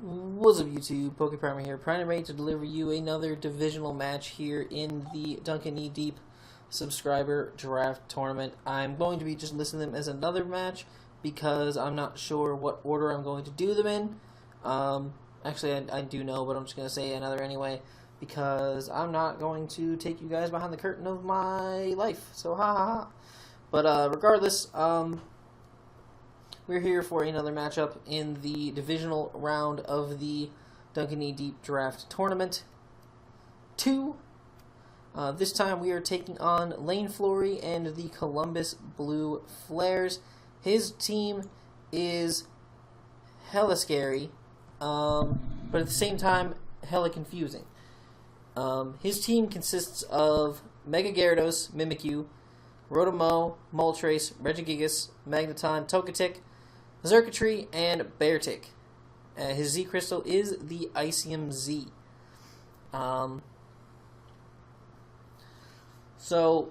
What's up YouTube, PokePrimer here, primed and ready to deliver you another divisional match here in the DKD Subscriber Draft Tournament. I'm going to be just listing them as another match because I'm not sure what order I'm going to do them in. Actually, I do know, but I'm just going to say another anyway because I'm not going to take you guys behind the curtain of my life, so ha ha ha. But regardless, we're here for another matchup in the divisional round of the DKD Draft Tournament 2. This time we are taking on LayneFlory and the Columbus Blue Flares. His team is hella scary, but at the same time, hella confusing. His team consists of Mega Gyarados, Mimikyu, Rotom, Moltres, Regigigas, Magneton, Togetic, Xurkitree, and Beartic. His Z Crystal is the Icium Z. So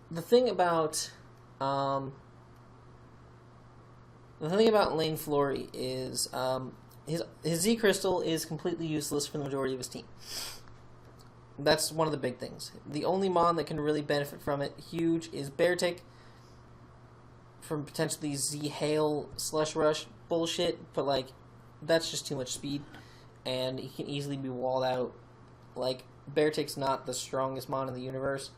the thing about LayneFlory is his Z Crystal is completely useless for the majority of his team. That's one of the big things. The only mon that can really benefit from it, huge, is Beartic. From potentially Z-Hail Slush Rush bullshit, but like that's just too much speed, and he can easily be walled out. Like Beartic's not the strongest mon in the universe,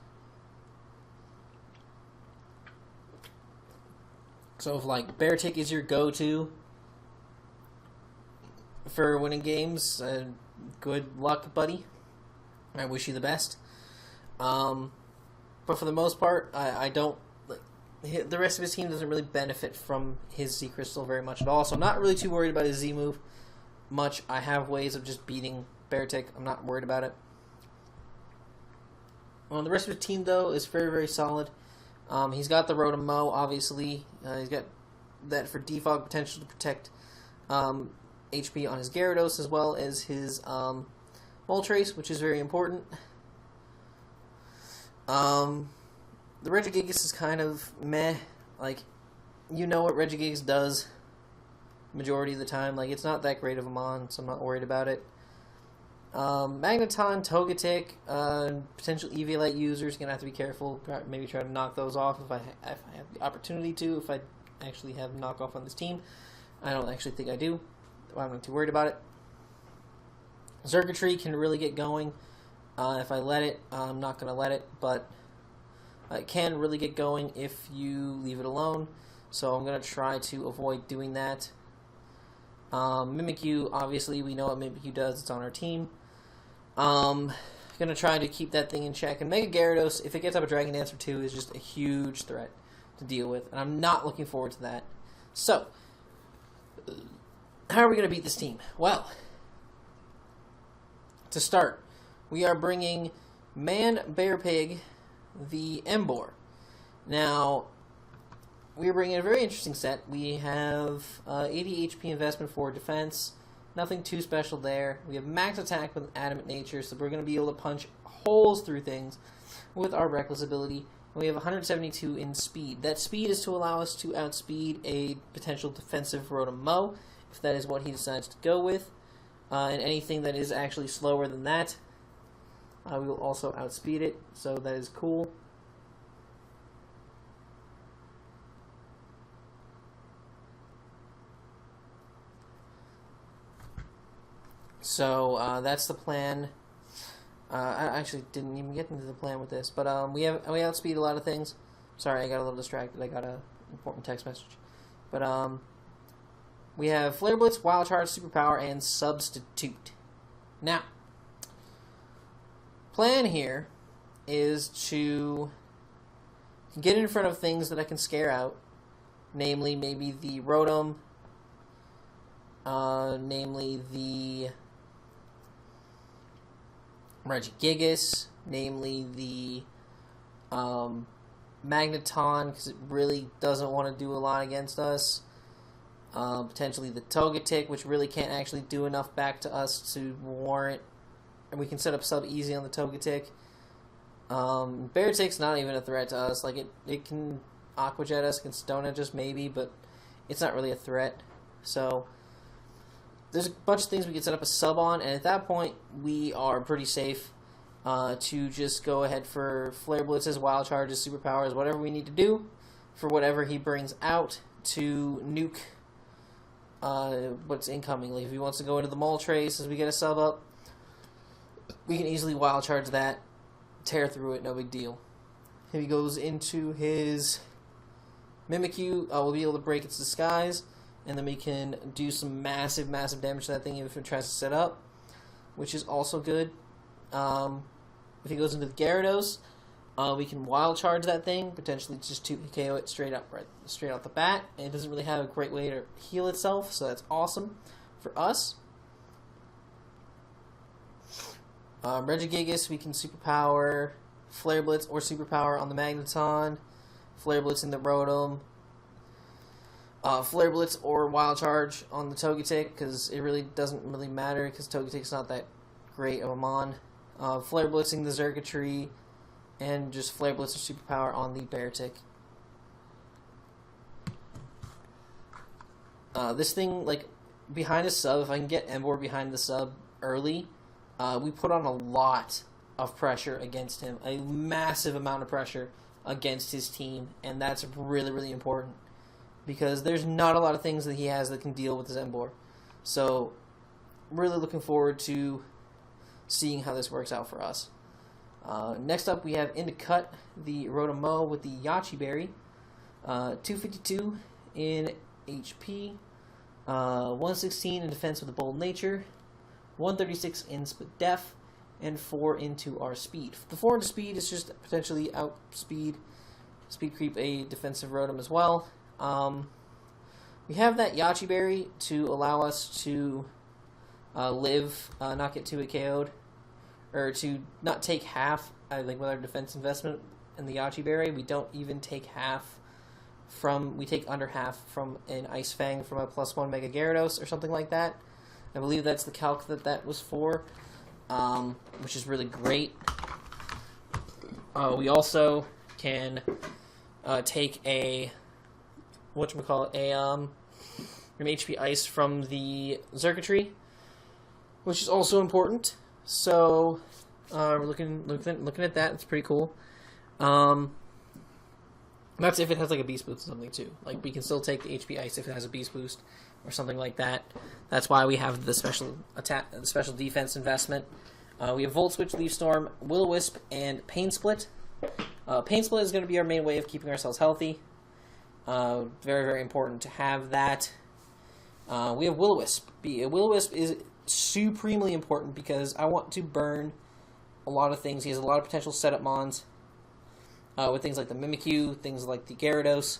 so if like Beartic is your go-to for winning games, good luck, buddy. I wish you the best. But for the most part, I don't. The rest of his team doesn't really benefit from his Z Crystal very much at all, so I'm not really too worried about his Z move much. I have ways of just beating Beartic. I'm not worried about it. The rest of his team, though, is very, very solid. He's got the Rotom, obviously. He's got that for defog potential to protect HP on his Gyarados, as well as his Moltres, which is very important. The Regigigas is kind of meh. Like, you know what Regigigas does majority of the time. Like, it's not that great of a mon, so I'm not worried about it. Magneton, Togetic, potential Eviolite users, going to have to be careful. Maybe try to knock those off if I have the opportunity to, if I actually have knockoff on this team. I don't actually think I do. I'm not too worried about it. Xurkitree can really get going. If I let it, I'm not going to let it, but it can really get going if you leave it alone, so I'm going to try to avoid doing that. Mimikyu, obviously, we know what Mimikyu does. It's on our team. Going to try to keep that thing in check. And Mega Gyarados, if it gets up a Dragon Dance or two, is just a huge threat to deal with, and I'm not looking forward to that. So, how are we going to beat this team? Well, to start, we are bringing Man Bear Pig, the Emboar. Now, we're bringing a very interesting set. We have 80 HP investment for defense. Nothing too special there. We have max attack with Adamant Nature, so we're going to be able to punch holes through things with our Reckless ability. And we have 172 in speed. That speed is to allow us to outspeed a potential defensive Rotom, if that is what he decides to go with. And anything that is actually slower than that, we will also outspeed it, so that is cool. So that's the plan. I actually didn't even get into the plan with this, but we outspeed a lot of things. Sorry, I got a little distracted. I got an important text message. But we have Flare Blitz, Wild Charge, Superpower, and Substitute. Now, plan here is to get in front of things that I can scare out, namely maybe the Rotom, namely the Regigigas, namely the Magneton, because it really doesn't want to do a lot against us. Potentially the Togetic, which really can't actually do enough back to us to warrant. And we can set up sub easy on the Togetic. Beartic's not even a threat to us. Like it can Aqua Jet us, can Stone Edge us maybe, but it's not really a threat. So there's a bunch of things we can set up a sub on, and at that point, we are pretty safe to just go ahead for Flare Blitzes, Wild Charges, Superpowers, whatever we need to do for whatever he brings out to nuke what's incoming. Like if he wants to go into the Moltres as we get a sub up, we can easily Wild Charge that, tear through it, no big deal. If he goes into his Mimikyu, we'll be able to break its disguise, and then we can do some massive, massive damage to that thing if it tries to set up, which is also good. If he goes into the Gyarados, we can Wild Charge that thing, potentially just 2 KO it straight out the bat. And it doesn't really have a great way to heal itself, so that's awesome for us. Regigigas, we can Superpower, Flare Blitz or Superpower on the Magneton, Flare Blitz in the Rotom, Flare Blitz or Wild Charge on the Togetic, because it really doesn't really matter, because Togetic's not that great of a mon. Flare Blitzing the Xurkitree, and just Flare Blitz or Superpower on the Beartic. This thing, like, behind a sub, if I can get Emboar behind the sub early, we put on a lot of pressure against him, a massive amount of pressure against his team, and that's really, really important, because there's not a lot of things that he has that can deal with his Emboar. So, really looking forward to seeing how this works out for us. Next up, we have in to cut the Rotom with the Yachi Berry. 252 in HP, 116 in defense with a bold nature, 136 in split def, and 4 into our speed. The 4 into speed is just potentially speed creep a defensive Rotom as well. We have that Yachi Berry to allow us to live, not get 2-hit KO'd, or to not take half, like with our defense investment in the Yachi Berry. We don't even take half from, we take under half from an Ice Fang from a +1 Mega Gyarados or something like that. I believe that's the calc that was for, which is really great. We also can take a, an HP Ice from the Xurkitree, which is also important. So we're looking at that. It's pretty cool. That's if it has like a Beast Boost or something too. Like we can still take the HP Ice if it has a Beast Boost or something like that. That's why we have the special attack, the special defense investment. We have Volt Switch, Leaf Storm, Will-O-Wisp, and Pain Split. Pain Split is going to be our main way of keeping ourselves healthy. Very, very important to have that. We have Will-O-Wisp. Will-O-Wisp is supremely important because I want to burn a lot of things. He has a lot of potential setup mons with things like the Mimikyu, things like the Gyarados.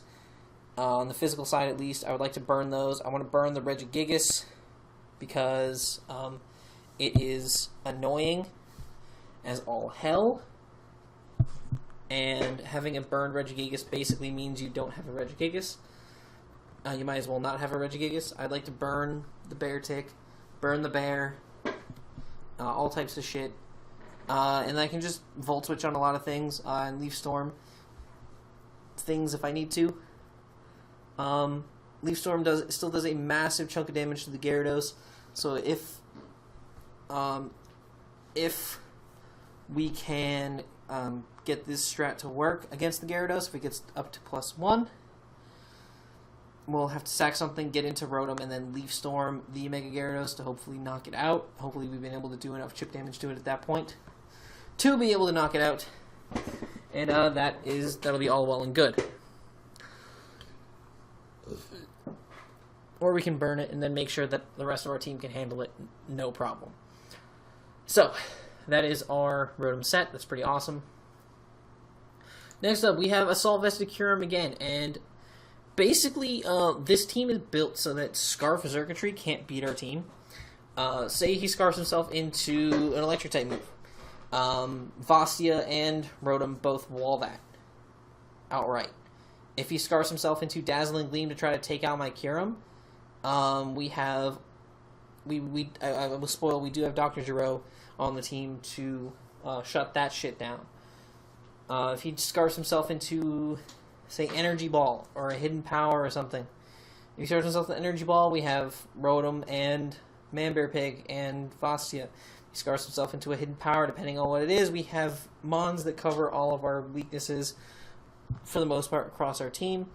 On the physical side, at least, I would like to burn those. I want to burn the Regigigas because it is annoying as all hell. And having a burned Regigigas basically means you don't have a Regigigas. You might as well not have a Regigigas. I'd like to burn the Beartic, burn the Bear, all types of shit. And I can just Volt Switch on a lot of things, and Leaf Storm things if I need to. Leaf Storm still does a massive chunk of damage to the Gyarados, so if we can get this strat to work against the Gyarados, if it gets up to +1, we'll have to sack something, get into Rotom, and then Leaf Storm the Mega Gyarados to hopefully knock it out. Hopefully we've been able to do enough chip damage to it at that point to be able to knock it out. And that'll be all well and good. Or we can burn it and then make sure that the rest of our team can handle it, no problem. So, that is our Rotom set. That's pretty awesome. Next up, we have Assault Vested Kyurem again, and basically, this team is built so that Scarf Xurkitree can't beat our team. Say he scarfs himself into an Electric type move. Vastia and Rotom both wall that outright. If he scarfs himself into Dazzling Gleam to try to take out my Kyurem, I will spoil, we do have Dr. Giro on the team to shut that shit down. If he scarfs himself into, say, Energy Ball or a Hidden Power or something, if he scarfs himself into Energy Ball, we have Rotom and Man-Bear Pig, and Vastia. He scars himself into a hidden power, depending on what it is. We have Mons that cover all of our weaknesses, for the most part, across our team.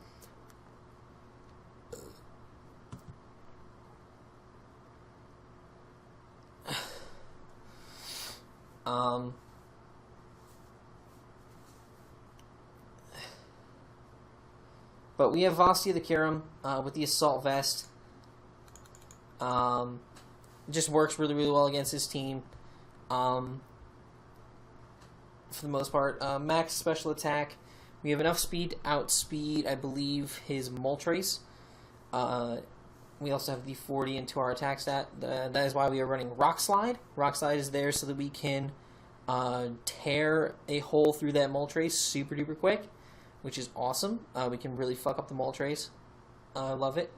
But we have Vastia the Kyurem with the Assault Vest. It just works really, really well against his team. For the most part. Max special attack. We have enough speed to outspeed, I believe, his Moltres. We also have the 40 into our attack stat. That is why we are running Rock Slide. Rock Slide is there so that we can tear a hole through that Moltres super duper quick, which is awesome. We can really fuck up the Moltres. Love it.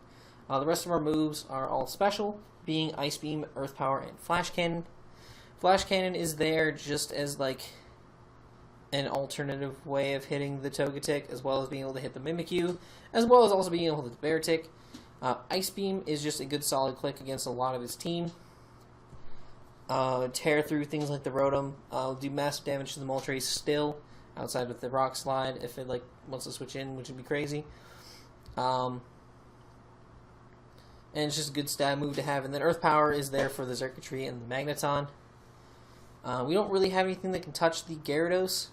The rest of our moves are all special, being Ice Beam, Earth Power, and Flash Cannon. Flash Cannon is there just as like an alternative way of hitting the Togetic, as well as being able to hit the Mimikyu, as well as also being able to hit the Beartic. Ice Beam is just a good solid click against a lot of his team. Tear through things like the Rotom. Do massive damage to the Moltres still, outside with the Rock Slide, if it like wants to switch in, which would be crazy. And it's just a good stab move to have. And then Earth Power is there for the Xurkitree and the Magneton. We don't really have anything that can touch the Gyarados,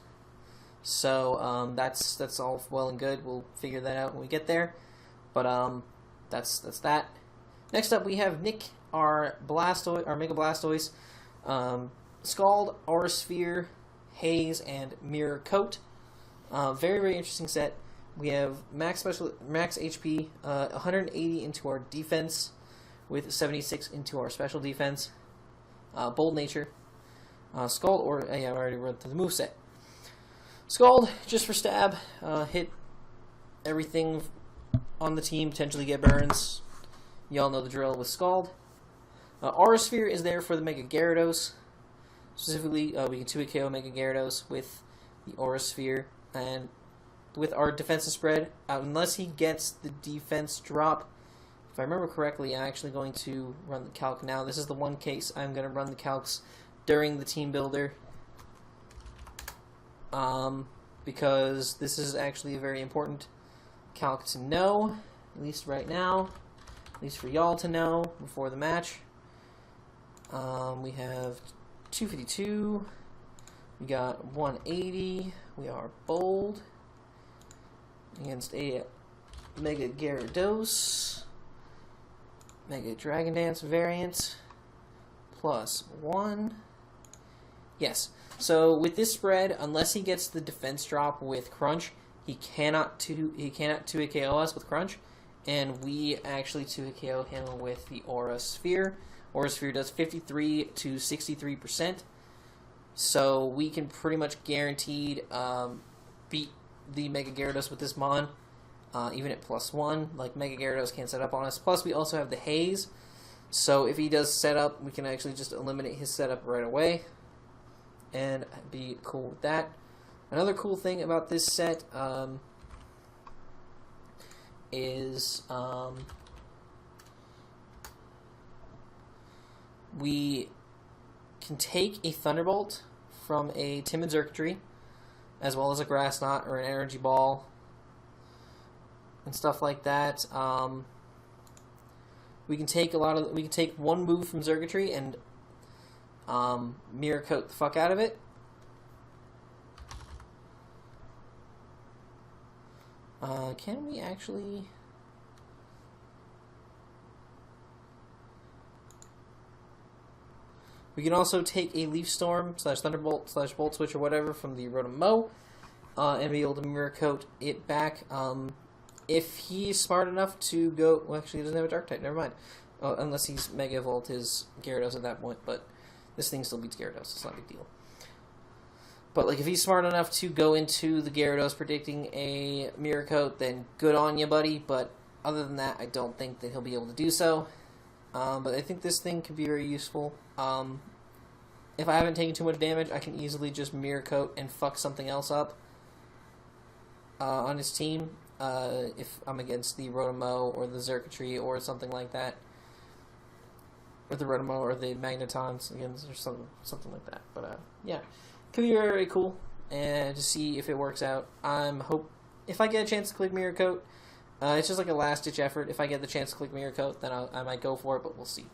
so that's all well and good. We'll figure that out when we get there. But that's that. Next up, we have Nick, our Mega Blastoise, Scald, Aura Sphere, Haze, and Mirror Coat. Very, very interesting set. We have max HP, 180 into our defense, with 76 into our special defense. Bold Nature. Scald, or yeah, I already read through the moveset. Scald, just for stab, hit everything on the team, potentially get burns. Y'all know the drill with Scald. Aura Sphere is there for the Mega Gyarados. Specifically, we can 2-hit KO Mega Gyarados with the Aura Sphere, and with our defensive spread, unless he gets the defense drop. If I remember correctly, I'm actually going to run the calc now. This is the one case I'm going to run the calcs during the team builder, because this is actually a very important calc to know, at least right now, at least for y'all to know before the match. We have 252, we got 180, we are bold against a Mega Gyarados, Mega Dragon Dance variant, +1. Yes, so with this spread, unless he gets the defense drop with Crunch, he cannot 2-hit KO us with Crunch, and we actually 2-hit KO him with the Aura Sphere. Aura Sphere does 53 to 63%, so we can pretty much guaranteed beat the Mega Gyarados with this Mon, even at +1. Like, Mega Gyarados can't set up on us. Plus, we also have the Haze, so if he does set up, we can actually just eliminate his setup right away and be cool with that. Another cool thing about this set is we can take a Thunderbolt from a Timid Xurkitree, as well as a Grass Knot or an Energy Ball and stuff like that. We can take one move from Xurkitree and Mirror Coat the fuck out of it. Can we actually? We can also take a Leaf Storm / Thunderbolt / Volt Switch or whatever from the Rotom and be able to Mirror Coat it back. If he's smart enough to go, well, actually he doesn't have a Dark type. Never mind. Unless he's Mega Evolved his Gyarados at that point, but this thing still beats Gyarados. It's not a big deal. But like, if he's smart enough to go into the Gyarados predicting a Mirror Coat, then good on you, buddy. But other than that, I don't think that he'll be able to do so. But I think this thing could be very useful. If I haven't taken too much damage, I can easily just Mirror Coat and fuck something else up on his team. If I'm against the Rotom or the Xurkitree or something like that. or the Rotomo or the Magnetons again, or something like that. But yeah, could be very, very cool, and to see if it works out. If I get a chance to click Mirror Coat, it's just like a last ditch effort. If I get the chance to click Mirror Coat, then I might go for it, but we'll see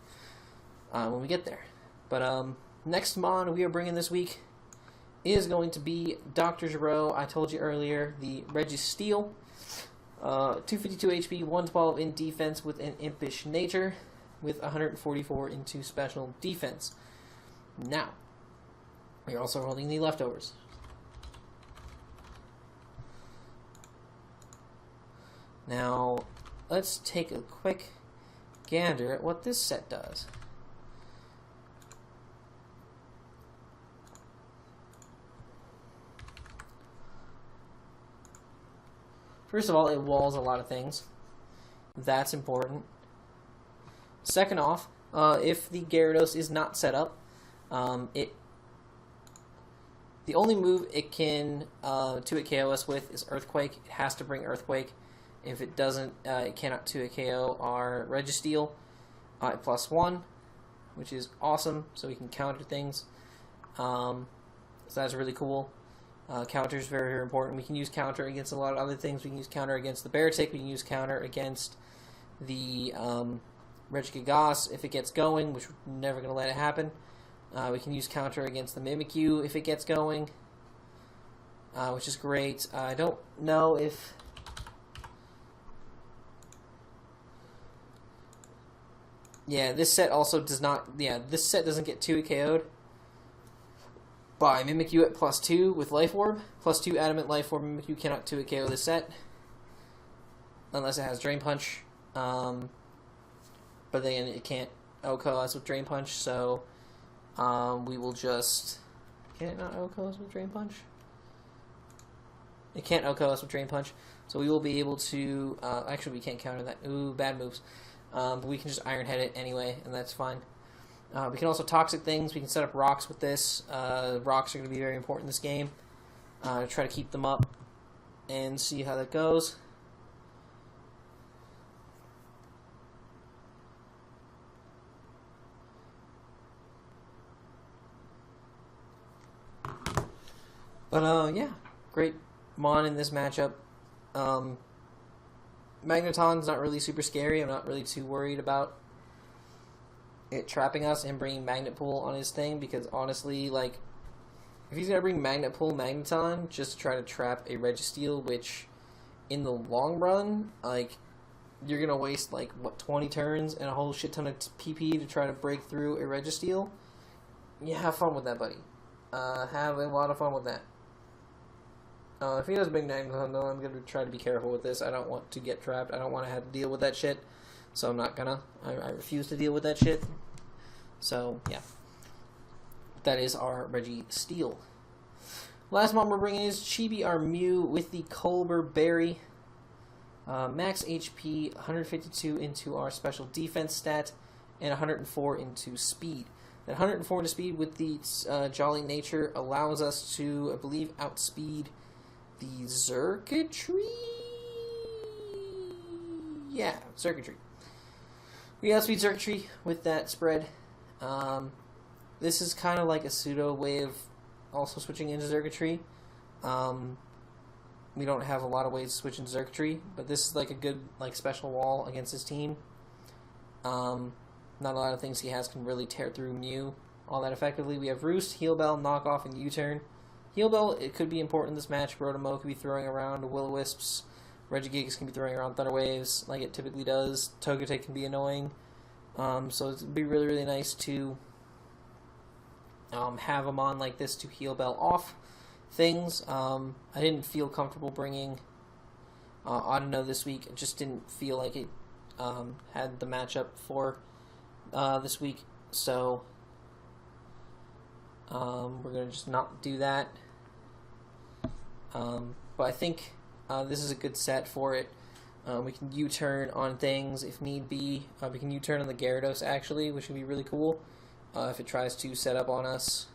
when we get there. But next mon we are bringing this week is going to be Dr. Giro. I told you earlier, the Registeel. 252 HP, 112 in defense with an impish nature, with 144 into special defense. Now, we're also holding the leftovers. Now, let's take a quick gander at what this set does. First of all, it walls a lot of things. That's important. Second off, if the Gyarados is not set up, the only move it can 2-hit KO us with is Earthquake. It has to bring Earthquake. If it doesn't, it cannot 2-hit KO our Registeel at +1, which is awesome, so we can counter things. So that's really cool. Counter is very, very important. We can use counter against a lot of other things. We can use counter against the Beartic. We can use counter against the Regigigas if it gets going, which we're never going to let it happen. We can use counter against the Mimikyu if it gets going, which is great. I don't know if... Yeah, this set also does not... Yeah, this set doesn't get 2 KO'd by Mimikyu at +2 with Life Orb. +2 Adamant Life Orb. Mimikyu cannot 2-hit KO this set unless it has Drain Punch. But then it can't OHKO us with Drain Punch, so we will just... Can it not OHKO us with Drain Punch? It can't OHKO us with Drain Punch, so we will be able to... actually, we can't counter that. Ooh, bad moves. But we can just Iron Head it anyway, and that's fine. We can also Toxic things. We can set up rocks with this. Rocks are going to be very important in this game. Try to keep them up and see how that goes. But yeah, great mon in this matchup. Magneton's not really super scary. I'm not really too worried about it trapping us and bringing Magnet Pool on his thing, because honestly, like, if he's gonna bring Magnet Pool Magneton just to try to trap a Registeel, which in the long run, like, you're gonna waste like what, 20 turns and a whole shit ton of PP to try to break through a Registeel. Yeah, have fun with that, buddy. Have a lot of fun with that. If he does big Magneton, though, I'm gonna try to be careful with this. I don't want to get trapped. I don't want to have to deal with that shit. So I'm not gonna. I refuse to deal with that shit. So, yeah. That is our Registeel. Last mon we're bringing is Chibi, our Mew, with the Colbur Berry. Max HP, 152 into our special defense stat, and 104 into speed. That 104 into speed with the Jolly Nature allows us to, I believe, outspeed the Circuitry? Yeah, Circuitry. We outspeed Circuitry with that spread. This is kind of like a pseudo way of also switching into Circuitry. We don't have a lot of ways to switch into Circuitry, but this is like a good special wall against his team. Not a lot of things he has can really tear through Mew all that effectively. We have Roost, Heal Bell, Knockoff, and U-Turn. Heal Bell, it could be important in this match. Rotomo could be throwing around Will-O-Wisps. Regigigas can be throwing around Thunder Waves like it typically does. Togetic can be annoying. So it would be really, really nice to have him on like this to Heal Bell off things. I didn't feel comfortable bringing Audino this week. It just didn't feel like it had the matchup for this week. So we're going to just not do that. But I think this is a good set for it. We can U-turn on things if need be. We can U-turn on the Gyarados, actually, which would be really cool. If it tries to set up on us,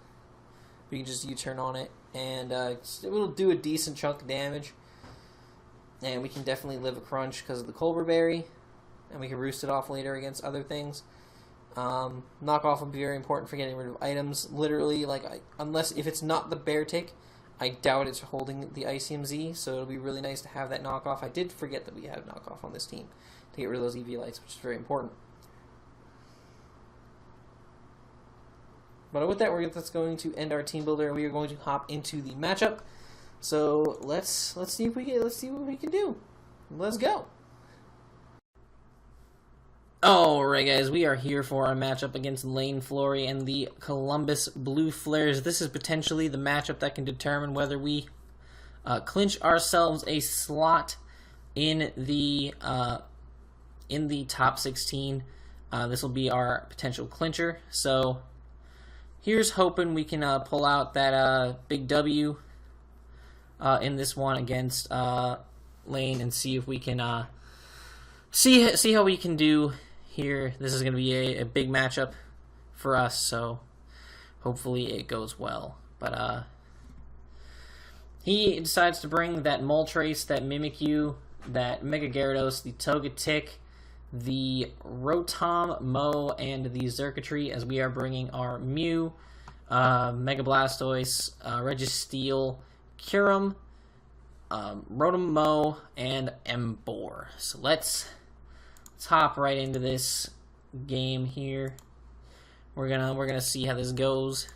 we can just U-turn on it, and it will do a decent chunk of damage. And we can definitely live a crunch because of the Colbur Berry, and we can roost it off later against other things. Knockoff would be very important for getting rid of items. Literally, like, unless if it's not the bear tick, I doubt it's holding the ICMZ, so it'll be really nice to have that knockoff. I did forget that we had knockoff on this team to get rid of those EV lights, which is very important. But with that, that's going to end our team builder, and we are going to hop into the matchup. So let's see what we can do. Let's go. Alright guys, we are here for our matchup against LayneFlory and the Columbus Blue Flares. This is potentially the matchup that can determine whether we clinch ourselves a slot in the top 16. This will be our potential clincher. So here's hoping we can pull out that big W in this one against Lane and see if we can see how we can do here. This is going to be a big matchup for us, so hopefully it goes well. But he decides to bring that Moltres, that Mimikyu, that Mega Gyarados, the Togetic, the Rotom, Mo, and the Xurkitree, as we are bringing our Mew, Mega Blastoise, Registeel, Kyurem, Rotom, Mo, and Emboar. So let's hop right into this game here. We're gonna see how this goes.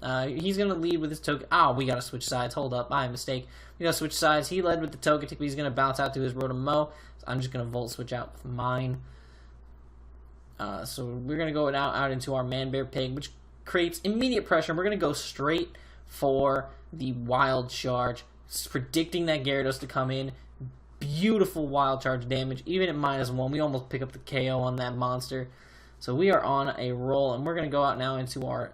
He's gonna lead with his Togetic. Oh, we gotta switch sides. Hold up, my mistake. We gotta switch sides. He led with the Togetic, but he's gonna bounce out to his Rotom Mo. So I'm just gonna Volt Switch out with mine. So we're gonna go out into our Man-Bear Pig, which creates immediate pressure. We're gonna go straight for the Wild Charge, predicting that Gyarados to come in. Beautiful Wild Charge damage, even at -1. We almost pick up the KO on that monster. So we are on a roll, and we're going to go out now into our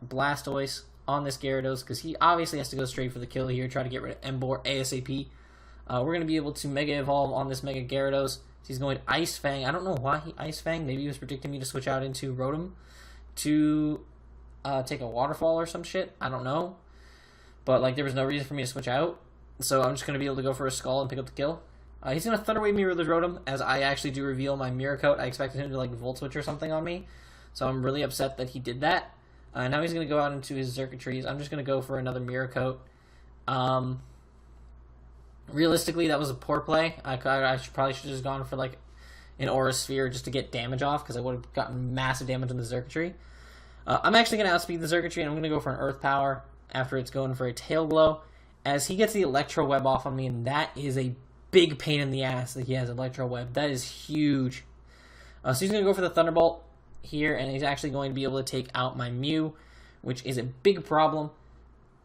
Blastoise on this Gyarados, because he obviously has to go straight for the kill here, try to get rid of Emboar ASAP. We're going to be able to Mega Evolve on this Mega Gyarados. He's going Ice Fang. I don't know why he Ice Fang. Maybe he was predicting me to switch out into Rotom to take a Waterfall or some shit. I don't know. But like, there was no reason for me to switch out. So I'm just going to be able to go for a Skull and pick up the kill. He's going to Thunder Wave me with his Rotom, as I actually do reveal my Mirror Coat. I expected him to like Volt Switch or something on me. So I'm really upset that he did that. Now he's going to go out into his Xurkitree. I'm just going to go for another Mirror Coat. Realistically, that was a poor play. I probably should have just gone for like an Aura Sphere just to get damage off, because I would have gotten massive damage on the Xurkitree. I'm actually going to outspeed the Xurkitree, and I'm going to go for an Earth Power after it's going for a Tail Glow, as he gets the Electro Web off on me, and that is a big pain in the ass that he has Electro Web. That is huge. So he's going to go for the Thunderbolt here, and he's actually going to be able to take out my Mew, which is a big problem,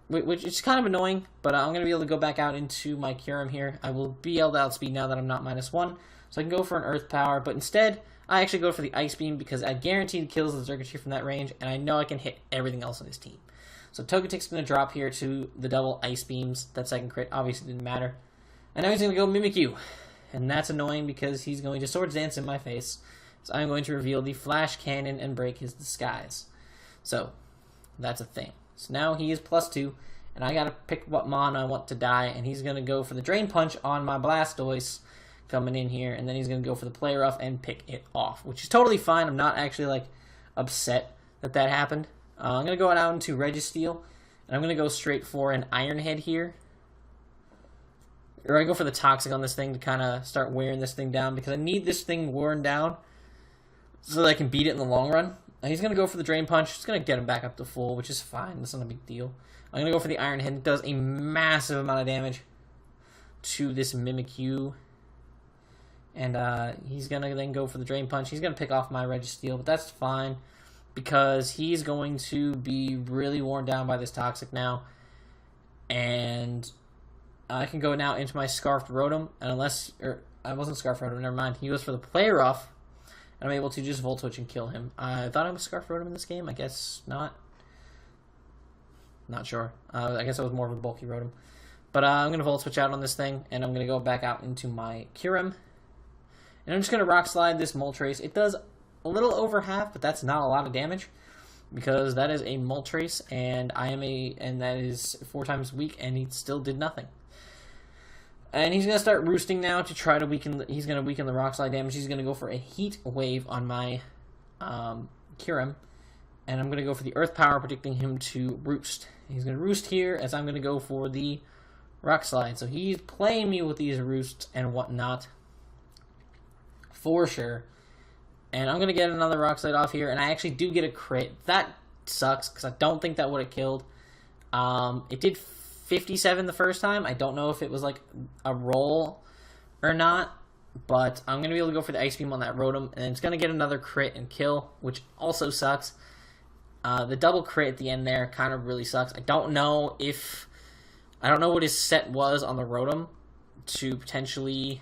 which is kind of annoying, but I'm going to be able to go back out into my Kyurem here. I will be able to outspeed now that I'm not -1, so I can go for an Earth Power, but instead, I actually go for the Ice Beam, because I guaranteed kills the Xurkitree from that range, and I know I can hit everything else on his team. So Togetic's going to drop here to the double Ice Beams. That second crit obviously didn't matter. And now he's going to go Mimikyu. And that's annoying because he's going to Swords Dance in my face. So I'm going to reveal the Flash Cannon and break his disguise. So that's a thing. So now he is +2. And I got to pick what mon I want to die. And he's going to go for the Drain Punch on my Blastoise coming in here. And then he's going to go for the Play Rough and pick it off. Which is totally fine. I'm not actually like upset that that happened. I'm going to go out into Registeel, and I'm going to go straight for an Iron Head here. Or I go for the Toxic on this thing to kind of start wearing this thing down, because I need this thing worn down so that I can beat it in the long run. He's going to go for the Drain Punch. It's going to get him back up to full, which is fine. That's not a big deal. I'm going to go for the Iron Head. It does a massive amount of damage to this Mimikyu. And he's going to then go for the Drain Punch. He's going to pick off my Registeel, but that's fine, because he's going to be really worn down by this Toxic now. And I can go now into my Scarfed Rotom, and I wasn't Scarfed Rotom, never mind. He goes for the Play Rough, and I'm able to just Volt Switch and kill him. I thought I was Scarfed Rotom in this game. I guess not. Not sure. I guess I was more of a bulky Rotom. But I'm going to Volt Switch out on this thing, and I'm going to go back out into my Kyurem. And I'm just going to Rock Slide this Moltres. It does a little over half, but that's not a lot of damage, because that is a Moltres, and that is 4 times weak, and he still did nothing. And he's going to start roosting now to try to weaken. He's going to weaken the Rock Slide damage. He's going to go for a Heat Wave on my cure him. And I'm going to go for the Earth Power, predicting him to Roost. He's going to Roost here, as I'm going to go for the Rock Slide. So he's playing me with these Roosts and whatnot, for sure. And I'm going to get another Rock Slide off here, and I actually do get a crit. That sucks, because I don't think that would have killed. It did 57 the first time. I don't know if it was like a roll or not, but I'm going to be able to go for the Ice Beam on that Rotom, and it's going to get another crit and kill, which also sucks. The double crit at the end there kind of really sucks. I don't know what his set was on the Rotom to potentially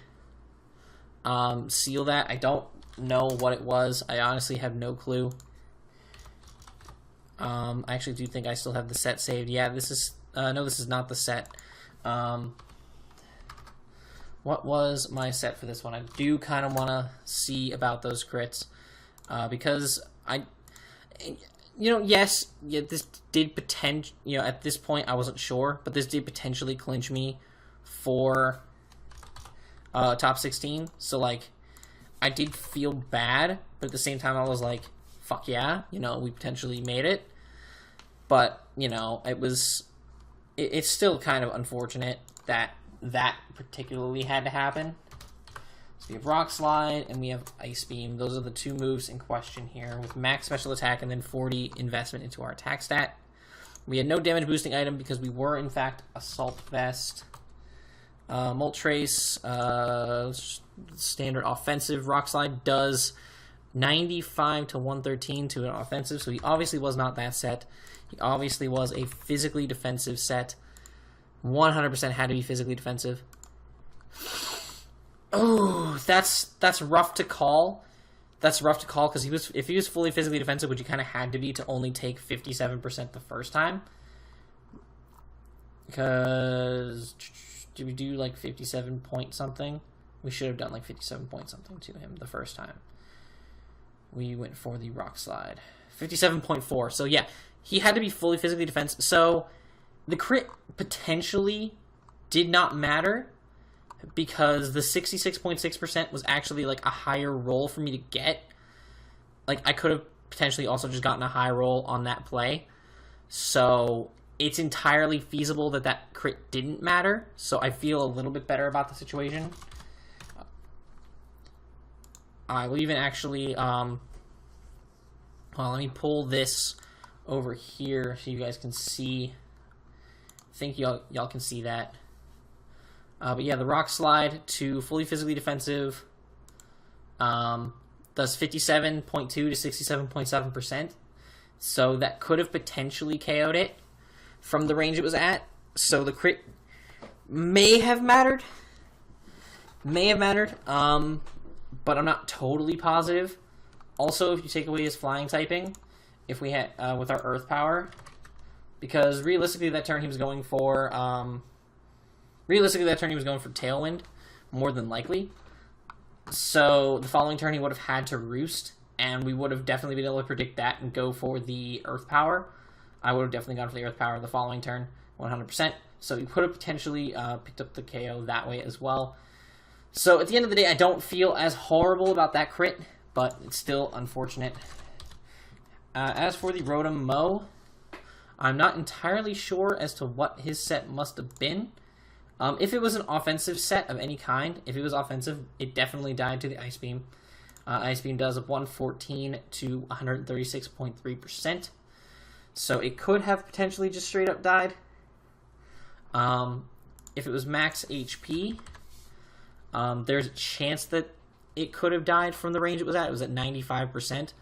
seal that. I don't know what it was. I honestly have no clue. I actually do think I still have the set saved. Yeah, this is no, this is not the set. What was my set for this one? I do kind of want to see about those crits, because yes, this did at this point I wasn't sure, but this did potentially clinch me for top 16. So like, I did feel bad, but at the same time I was like, fuck yeah, we potentially made it. But it's still kind of unfortunate that particularly had to happen. So we have Rock Slide and we have Ice Beam. Those are the two moves in question here, with max special attack and then 40 investment into our attack stat. We had no damage boosting item because we were in fact Assault Vest. Moltres, standard offensive. Rock Slide does 95 to 113 to an offensive, so he obviously was not that set. He obviously was a physically defensive set. 100% had to be physically defensive. Oh, that's rough to call. That's rough to call, because if he was fully physically defensive, which he kind of had to be to only take 57% the first time. Because did we do like 57 point something? We should have done like 57 point something to him the first time. We went for the Rock Slide. 57.4. So yeah, he had to be fully physically defensive. So the crit potentially did not matter, because the 66.6% was actually like a higher roll for me to get. Like, I could have potentially also just gotten a high roll on that play. So it's entirely feasible that crit didn't matter. So I feel a little bit better about the situation. I will even actually, well, let me pull this over here so you guys can see. I think y'all can see that. But yeah, the Rock Slide to fully physically defensive does 57.2 to 67.7%. So that could have potentially KO'd it from the range it was at. So the crit may have mattered. But I'm not totally positive. Also, if you take away his flying typing, if we had with our Earth Power, because realistically that turn he was going for Tailwind, more than likely. So the following turn he would have had to Roost, and we would have definitely been able to predict that and go for the Earth Power. I would have definitely gone for the Earth Power the following turn, 100%. So he could have potentially picked up the KO that way as well. So at the end of the day, I don't feel as horrible about that crit, but it's still unfortunate. As for the Rotom Mo, I'm not entirely sure as to what his set must have been. If it was an offensive set of any kind, if it was offensive, it definitely died to the Ice Beam. Ice Beam does 114 to 136.3%. So it could have potentially just straight up died. If it was max HP, there's a chance that it could have died from the range it was at. It was at 95%.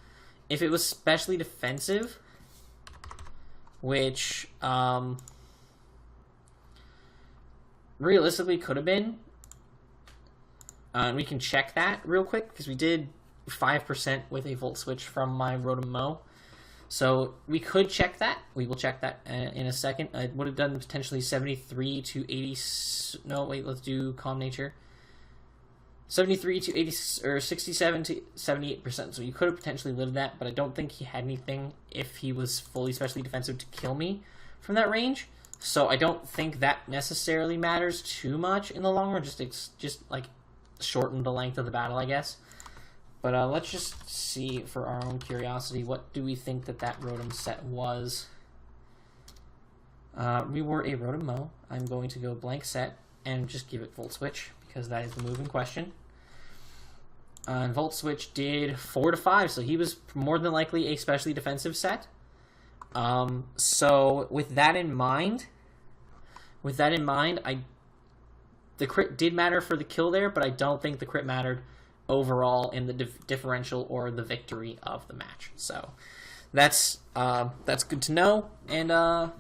If it was specially defensive, which realistically could have been, and we can check that real quick, because we did 5% with a Volt Switch from my Rotom Mo. So we could check that. We will check that in a second. It would have done potentially 73 to 80... No, wait, let's do Calm Nature. 73 to 80, or 67 to 78%. So you could have potentially lived that, but I don't think he had anything if he was fully specially defensive to kill me from that range. So I don't think that necessarily matters too much in the long run. Just like shorten the length of the battle, I guess. But let's just see, for our own curiosity, what do we think that Rotom set was? We were a Rotom Mo. I'm going to go blank set and just give it Volt Switch, because that is the move in question. And Volt Switch did 4 to 5, so he was more than likely a specially defensive set. So with that in mind, the crit did matter for the kill there, but I don't think the crit mattered overall in the differential or the victory of the match. So that's good to know. And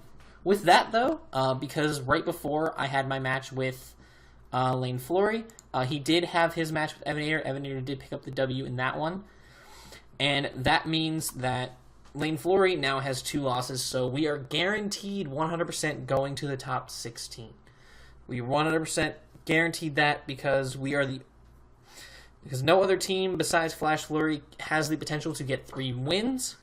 with that though, because right before I had my match with LayneFlory, he did have his match with Evaneator. Evaneator did pick up the W in that one, and that means that LayneFlory now has 2 losses, so we are guaranteed 100% going to the top 16. We 100% guaranteed that because because no other team besides Flash Flurry has the potential to get 3 wins.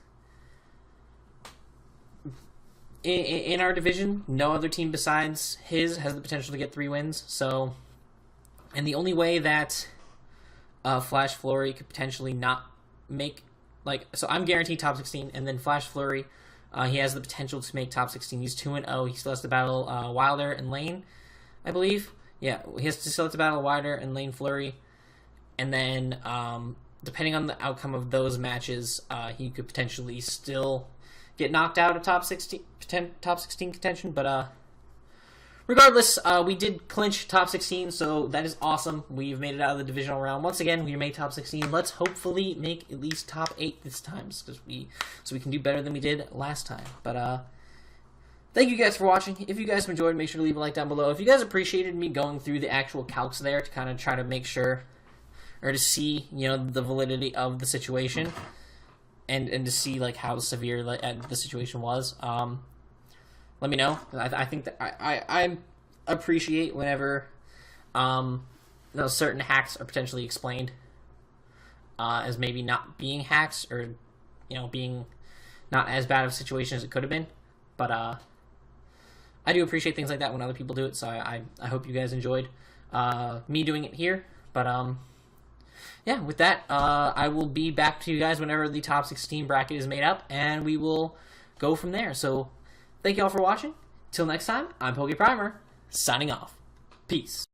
In our division, no other team besides his has the potential to get 3 wins. So, and the only way that Flash Flurry could potentially not make, so I'm guaranteed top 16, and then Flash Flurry, he has the potential to make top 16. He's 2-0. He still has to battle Wilder and Lane, I believe. Yeah, he still has to battle Wilder and LayneFlory, and then depending on the outcome of those matches, he could potentially still get knocked out of top 16 contention, but regardless, we did clinch top 16, so that is awesome. We've made it out of the divisional round. Once again, we made top 16. Let's hopefully make at least top 8 this time, so we can do better than we did last time. But thank you guys for watching. If you guys enjoyed, make sure to leave a like down below. If you guys appreciated me going through the actual calcs there to kind of try to make sure, or to see, the validity of the situation, and to see how severe the situation was, let me know. I think that I appreciate whenever certain hacks are potentially explained as maybe not being hacks, or being not as bad of a situation as it could have been. But I do appreciate things like that when other people do it. So I hope you guys enjoyed me doing it here. But yeah, with that, I will be back to you guys whenever the top 16 bracket is made up, and we will go from there. So thank you all for watching. Till next time, I'm PokePrimer, signing off. Peace.